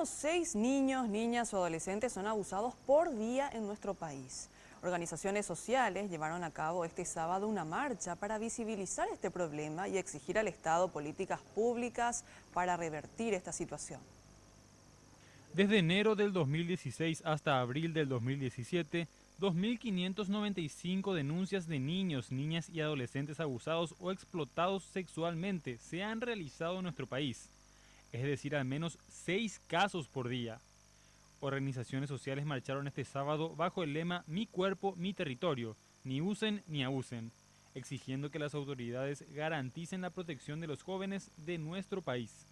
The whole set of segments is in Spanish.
menos 6 niños, niñas o adolescentes son abusados por día en nuestro país. Organizaciones sociales llevaron a cabo este sábado una marcha para visibilizar este problema y exigir al Estado políticas públicas para revertir esta situación. Desde enero del 2016 hasta abril del 2017, 2.595 denuncias de niños, niñas y adolescentes abusados o explotados sexualmente se han realizado en nuestro país, es decir, al menos 6 casos por día. Organizaciones sociales marcharon este sábado bajo el lema Mi cuerpo, mi territorio, ni usen ni abusen, exigiendo que las autoridades garanticen la protección de los jóvenes de nuestro país.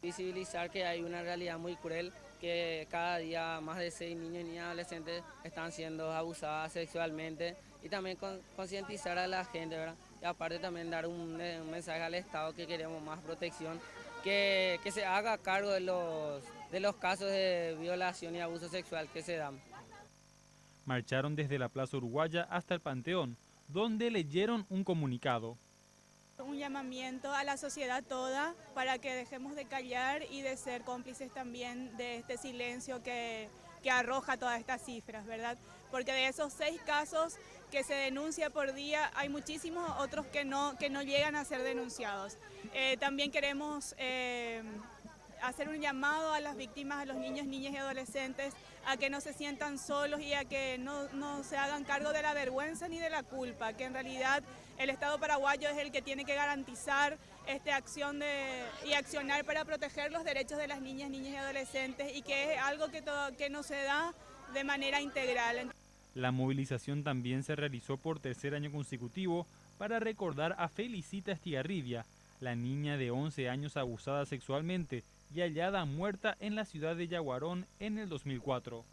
Visibilizar que hay una realidad muy cruel, que cada día más de 6 niños y niñas adolescentes están siendo abusadas sexualmente, y también concientizar a la gente, ¿verdad? Y aparte también dar un mensaje al Estado que queremos más protección, que se haga cargo de los casos de violación y abuso sexual que se dan. Marcharon desde la Plaza Uruguaya hasta el Panteón, donde leyeron un comunicado. Un llamamiento a la sociedad toda para que dejemos de callar y de ser cómplices también de este silencio que arroja todas estas cifras, ¿verdad? Porque de esos 6 casos que se denuncia por día, hay muchísimos otros que no llegan a ser denunciados. También queremos hacer un llamado a las víctimas, a los niños, niñas y adolescentes, a que no se sientan solos y a que no se hagan cargo de la vergüenza ni de la culpa, que en realidad el Estado paraguayo es el que tiene que garantizar esta acción y accionar para proteger los derechos de las niñas, niñas y adolescentes, y que es algo que no se da de manera integral. La movilización también se realizó por tercer año consecutivo para recordar a Felicita Estigarribia, la niña de 11 años abusada sexualmente y hallada muerta en la ciudad de Yaguarón en el 2004.